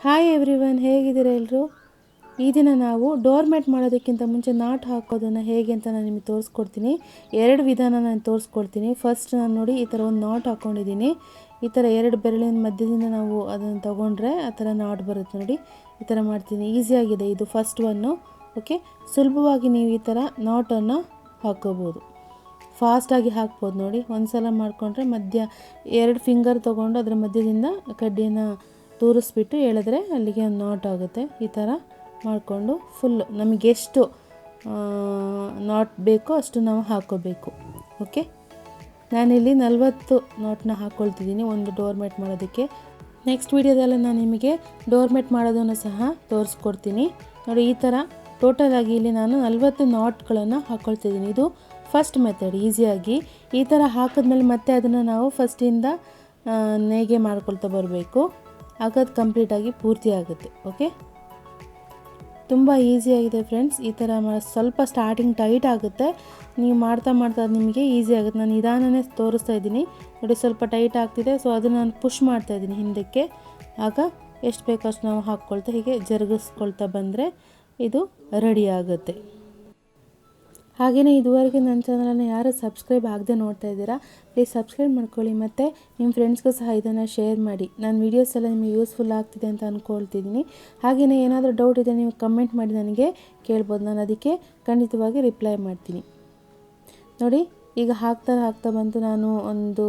Hi everyone, ಹೇಗಿದ್ದೀರಾ ಎಲ್ಲರೂ? ಈ ದಿನ ನಾವು ಡೋರ್ ಮ್ಯಾಟ್ ಮಾಡೋದಕ್ಕಿಂತ ಮುಂಚೆ ನಾಟ್ ಹಾಕೋದನ್ನು ಹೇಗೆ ಅಂತ ನಾನು ನಿಮಗೆ ತೋರಿಸ್ಕೊಡ್ತೀನಿ. ಎರಡು ವಿಧಾನ ನಾನು ತೋರಿಸ್ಕೊಡ್ತೀನಿ. ಫಸ್ಟ್ ನಾನು ನೋಡಿ ಈ ಥರ ಒಂದು ನಾಟ್ ಹಾಕ್ಕೊಂಡಿದ್ದೀನಿ. ಈ ಥರ ಎರಡು ಬೆರಳಿನ ಮಧ್ಯದಿಂದ ನಾವು ಅದನ್ನು ತೊಗೊಂಡ್ರೆ ಆ ಥರ ನಾಟ್ ಬರುತ್ತೆ ನೋಡಿ. ಈ ಥರ ಮಾಡ್ತೀನಿ. ಈಸಿಯಾಗಿದೆ ಇದು ಫಸ್ಟ್ ಒನ್ನು. ಓಕೆ, ಸುಲಭವಾಗಿ ನೀವು ಈ ಥರ ನಾಟನ್ನು ಹಾಕ್ಕೋಬೋದು, ಫಾಸ್ಟಾಗಿ ಹಾಕ್ಬೋದು ನೋಡಿ. ಒಂದು ಸಲ ಮಾಡಿಕೊಂಡ್ರೆ ಮಧ್ಯ ಎರಡು ಫಿಂಗರ್ ತೊಗೊಂಡು ಅದರ ಮಧ್ಯದಿಂದ ಕಡ್ಡಿಯನ್ನು ತೂರಿಸ್ಬಿಟ್ಟು ಎಳೆದ್ರೆ ಅಲ್ಲಿಗೆ ಒಂದು ನಾಟ್ ಆಗುತ್ತೆ. ಈ ಥರ ಮಾಡಿಕೊಂಡು ಫುಲ್ಲು ನಮಗೆಷ್ಟು ನಾಟ್ ಬೇಕೋ ಅಷ್ಟು ನಾವು ಹಾಕ್ಕೋಬೇಕು. ಓಕೆ, ನಾನಿಲ್ಲಿ 40 ನಾಟನ್ನ ಹಾಕ್ಕೊಳ್ತಿದ್ದೀನಿ ಒಂದು ಡೋರ್ ಮ್ಯಾಟ್ ಮಾಡೋದಕ್ಕೆ. ನೆಕ್ಸ್ಟ್ ವೀಡಿಯೋದಲ್ಲಿ ನಾನು ನಿಮಗೆ ಡೋರ್ ಮ್ಯಾಟ್ ಮಾಡೋದನ್ನು ಸಹ ತೋರಿಸ್ಕೊಡ್ತೀನಿ ನೋಡಿ. ಈ ಥರ ಟೋಟಲಾಗಿ ಇಲ್ಲಿ ನಾನು 40 ನಾಟ್ಗಳನ್ನು ಹಾಕ್ಕೊಳ್ತಿದ್ದೀನಿ. ಇದು ಫಸ್ಟ್ ಮೆಥಡ್. ಈಸಿಯಾಗಿ ಈ ಥರ ಹಾಕಿದ್ಮೇಲೆ ಮತ್ತೆ ಅದನ್ನು ನಾವು ಫಸ್ಟಿಂದ ನೇಯ್ಗೆ ಮಾಡ್ಕೊಳ್ತಾ ಬರಬೇಕು. ಆಗ ಅದು ಕಂಪ್ಲೀಟಾಗಿ ಪೂರ್ತಿ ಆಗುತ್ತೆ. ಓಕೆ, ತುಂಬ ಈಸಿಯಾಗಿದೆ ಫ್ರೆಂಡ್ಸ್. ಈ ಥರ ಸ್ವಲ್ಪ ಸ್ಟಾರ್ಟಿಂಗ್ ಟೈಟ್ ಆಗುತ್ತೆ, ನೀವು ಮಾಡ್ತಾ ಅದು ನಿಮಗೆ ಈಸಿ ಆಗುತ್ತೆ. ನಾನು ನಿಧಾನನೇ ತೋರಿಸ್ತಾ ಇದ್ದೀನಿ ನೋಡಿ. ಸ್ವಲ್ಪ ಟೈಟ್ ಆಗ್ತಿದೆ, ಸೊ ಅದನ್ನು ನಾನು ಪುಷ್ ಮಾಡ್ತಾ ಇದ್ದೀನಿ ಹಿಂದಕ್ಕೆ. ಆಗ ಎಷ್ಟು ಬೇಕೋ ಅಷ್ಟು ನಾವು ಹಾಕ್ಕೊಳ್ತಾ ಹೀಗೆ ಜರುಗಿಸ್ಕೊಳ್ತಾ ಬಂದರೆ ಇದು ರೆಡಿ ಆಗುತ್ತೆ. ಹಾಗೆಯೇ ಇದುವರೆಗೆ ನನ್ನ ಚಾನಲನ್ನು ಯಾರು ಸಬ್ಸ್ಕ್ರೈಬ್ ಆಗದೆ ನೋಡ್ತಾ ಇದ್ದೀರಾ, ಪ್ಲೀಸ್ ಸಬ್ಸ್ಕ್ರೈಬ್ ಮಾಡ್ಕೊಳ್ಳಿ ಮತ್ತು ನಿಮ್ಮ ಫ್ರೆಂಡ್ಸ್ಗೂ ಸಹ ಇದನ್ನು ಶೇರ್ ಮಾಡಿ. ನಾನು ವೀಡಿಯೋಸ್ ಎಲ್ಲ ನಿಮಗೆ ಯೂಸ್ಫುಲ್ ಆಗ್ತಿದೆ ಅಂತ ಅಂದ್ಕೊಳ್ತಿದ್ದೀನಿ. ಹಾಗೆಯೇ ಏನಾದರೂ ಡೌಟ್ ಇದೆ ನೀವು ಕಮೆಂಟ್ ಮಾಡಿ ನನಗೆ ಕೇಳ್ಬೋದು, ನಾನು ಅದಕ್ಕೆ ಖಂಡಿತವಾಗಿ ರಿಪ್ಲೈ ಮಾಡ್ತೀನಿ ನೋಡಿ. ಈಗ ಹಾಕ್ತಾ ಬಂತು, ನಾನು ಒಂದು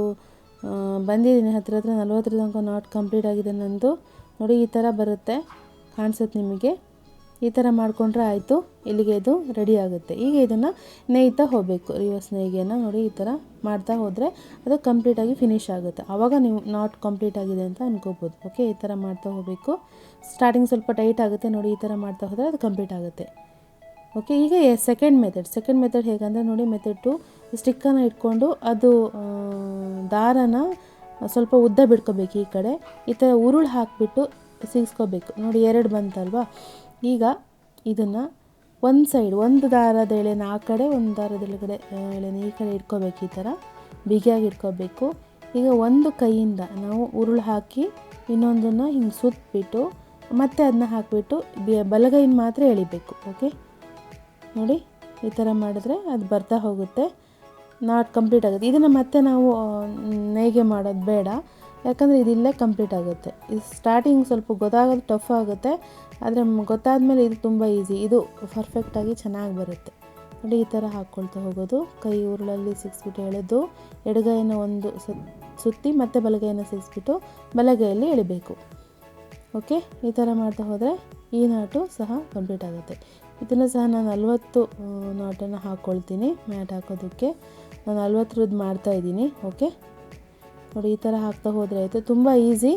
ಬಂದಿದ್ದೀನಿ ಹತ್ರ 40 ತನಕ ನಾಟ್ ಕಂಪ್ಲೀಟ್ ಆಗಿದೆ ನಂದು ನೋಡಿ. ಈ ಥರ ಬರುತ್ತೆ, ಕಾಣಿಸುತ್ತೆ ನಿಮಗೆ. ಈ ಥರ ಮಾಡಿಕೊಂಡ್ರೆ ಆಯಿತು, ಇಲ್ಲಿಗೆ ಇದು ರೆಡಿ ಆಗುತ್ತೆ. ಈಗ ಇದನ್ನು ನೇಯ್ತಾ ಹೋಗಬೇಕು, ರಿವರ್ಸ್ ನೇಯ್ಗೆಯನ್ನು ನೋಡಿ. ಈ ಥರ ಮಾಡ್ತಾ ಹೋದರೆ ಅದು ಕಂಪ್ಲೀಟಾಗಿ ಫಿನಿಶ್ ಆಗುತ್ತೆ. ಆವಾಗ ನೀವು ನಾಟ್ ಕಂಪ್ಲೀಟ್ ಆಗಿದೆ ಅಂತ ಅನ್ಕೋಬೋದು. ಓಕೆ, ಈ ಥರ ಮಾಡ್ತಾ ಹೋಗಬೇಕು. ಸ್ಟಾರ್ಟಿಂಗ್ ಸ್ವಲ್ಪ ಟೈಟ್ ಆಗುತ್ತೆ ನೋಡಿ. ಈ ಥರ ಮಾಡ್ತಾ ಹೋದರೆ ಅದು ಕಂಪ್ಲೀಟ್ ಆಗುತ್ತೆ. ಓಕೆ, ಈಗ ಸೆಕೆಂಡ್ ಮೆಥಡ್ ಹೇಗಂದರೆ ನೋಡಿ, ಮೆಥಡ್ 2 ಸ್ಟಿಕ್ಕನ್ನು ಇಟ್ಕೊಂಡು ಅದು ದಾರನ ಸ್ವಲ್ಪ ಉದ್ದ ಬಿಡ್ಕೋಬೇಕು. ಈ ಕಡೆ ಈ ಥರ ಉರುಳು ಹಾಕಿಬಿಟ್ಟು ಸಿಗಿಸ್ಕೋಬೇಕು ನೋಡಿ. 2 ಬಂತಲ್ವಾ. ಈಗ ಇದನ್ನು ಒಂದು ದಾರದ ಎಳೆನ ಆ ಕಡೆ, ಒಂದು ದಾರದ ಎಳೆನ ಈ ಕಡೆ ಇಟ್ಕೋಬೇಕು. ಈ ಥರ ಬಿಗಿಯಾಗಿ ಇಟ್ಕೋಬೇಕು. ಈಗ ಒಂದು ಕೈಯಿಂದ ನಾವು ಉರುಳು ಹಾಕಿ ಇನ್ನೊಂದನ್ನು ಹಿಂಗೆ ಸುತ್ತಬಿಟ್ಟು ಮತ್ತೆ ಅದನ್ನ ಹಾಕಿಬಿಟ್ಟು ಬಲಗೈಯಿಂದ ಮಾತ್ರ ಎಳಿಬೇಕು. ಓಕೆ ನೋಡಿ, ಈ ಥರ ಮಾಡಿದ್ರೆ ಅದು ಬರ್ತಾ ಹೋಗುತ್ತೆ, ನಾಟ್ ಕಂಪ್ಲೀಟ್ ಆಗುತ್ತೆ. ಇದನ್ನು ಮತ್ತೆ ನಾವು ನೇಯ್ಗೆ ಮಾಡೋದು ಬೇಡ, ಯಾಕಂದರೆ ಇದಿಲ್ಲೇ ಕಂಪ್ಲೀಟ್ ಆಗುತ್ತೆ. ಇದು ಸ್ಟಾರ್ಟಿಂಗ್ ಸ್ವಲ್ಪ ಗೊತ್ತಾಗೋದು ಟಫ್ ಆಗುತ್ತೆ, ಆದರೆ ಗೊತ್ತಾದಮೇಲೆ ಇದು ತುಂಬ ಈಸಿ. ಇದು ಪರ್ಫೆಕ್ಟಾಗಿ ಚೆನ್ನಾಗಿ ಬರುತ್ತೆ ನೋಡಿ. ಈ ಥರ ಹಾಕ್ಕೊಳ್ತಾ ಹೋಗೋದು, ಕೈ ಉರುಳಲ್ಲಿ ಸಿಗಿಸ್ಬಿಟ್ಟು ಎಳೆದು ಎಡಗೈಯನ್ನು ಒಂದು ಸುತ್ತಿ ಮತ್ತೆ ಬಲಗೈಯನ್ನು ಸಿಗಿಸ್ಬಿಟ್ಟು ಬಲಗೈಯಲ್ಲಿ ಎಳಿಬೇಕು. ಓಕೆ, ಈ ಥರ ಮಾಡ್ತಾ ಹೋದರೆ ಈ ನಾಟು ಸಹ ಕಂಪ್ಲೀಟ್ ಆಗುತ್ತೆ. ಇದನ್ನು ಸಹ ನಾನು 40 ನಾಟನ್ನು ಹಾಕ್ಕೊಳ್ತೀನಿ ಮ್ಯಾಟ್ ಹಾಕೋದಕ್ಕೆ. ನಾನು 40 ಮಾಡ್ತಾಯಿದ್ದೀನಿ. ಓಕೆ ನೋಡಿ, ಈ ಥರ ಹಾಕ್ತಾ ಹೋದರೆ ಆಯಿತು, ತುಂಬ ಈಸಿ.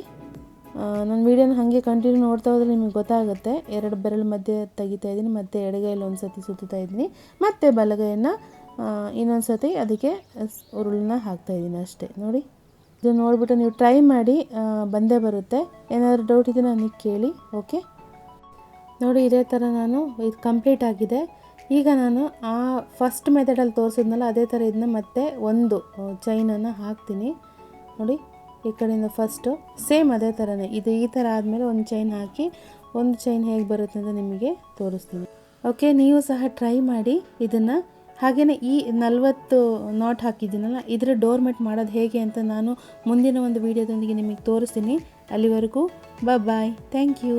ನನ್ನ ವೀಡಿಯೋನ ಹಾಗೆ ಕಂಟಿನ್ಯೂ ನೋಡ್ತಾ ಹೋದರೆ ನಿಮಗೆ ಗೊತ್ತಾಗುತ್ತೆ. 2 ಬೆರಳು ಮಧ್ಯೆ ತೆಗಿತಾ ಇದ್ದೀನಿ, ಮತ್ತು ಎಡಗೈಯಲ್ಲಿ ಒಂದು ಸತಿ ಸುತ್ತಾ ಇದ್ದೀನಿ, ಮತ್ತು ಬಲಗೈಯನ್ನು ಇನ್ನೊಂದು ಸತಿ ಅದಕ್ಕೆ ಉರುಳನ್ನ ಹಾಕ್ತಾಯಿದ್ದೀನಿ ಅಷ್ಟೇ ನೋಡಿ. ಇದು ನೋಡಿಬಿಟ್ಟು ನೀವು ಟ್ರೈ ಮಾಡಿ, ಬಂದೇ ಬರುತ್ತೆ. ಏನಾದರೂ ಡೌಟ್ ಇದೆ ನನಗೆ ಕೇಳಿ. ಓಕೆ ನೋಡಿ, ಇದೇ ಥರ ನಾನು ಇದು ಕಂಪ್ಲೀಟ್ ಆಗಿದೆ. ಈಗ ನಾನು ಆ ಫಸ್ಟ್ ಮೆಥಡಲ್ಲಿ ತೋರಿಸಿದ್ನಲ್ಲ ಅದೇ ಥರ ಇದನ್ನ ಮತ್ತೆ ಒಂದು ಚೈನನ್ನು ಹಾಕ್ತೀನಿ ನೋಡಿ. ಈ ಕಡೆಯಿಂದ ಫಸ್ಟು ಸೇಮ್ ಅದೇ ಥರನೇ ಇದು. ಈ ಥರ ಆದಮೇಲೆ ಒಂದು ಚೈನ್ ಹಾಕಿ ಒಂದು ಚೈನ್ ಹೇಗೆ ಬರುತ್ತೆ ಅಂತ ನಿಮಗೆ ತೋರಿಸ್ತೀನಿ. ಓಕೆ, ನೀವು ಸಹ ಟ್ರೈ ಮಾಡಿ ಇದನ್ನು. ಹಾಗೆಯೇ ಈ 40 ನಾಟ್ ಹಾಕಿದ್ದೀನಲ್ಲ, ಇದರ ಡೋರ್ ಮ್ಯಾಟ್ ಮಾಡೋದು ಹೇಗೆ ಅಂತ ನಾನು ಮುಂದಿನ ಒಂದು ವೀಡಿಯೋದೊಂದಿಗೆ ನಿಮಗೆ ತೋರಿಸ್ತೀನಿ. ಅಲ್ಲಿವರೆಗೂ ಬಾಯ್, ಥ್ಯಾಂಕ್ ಯು.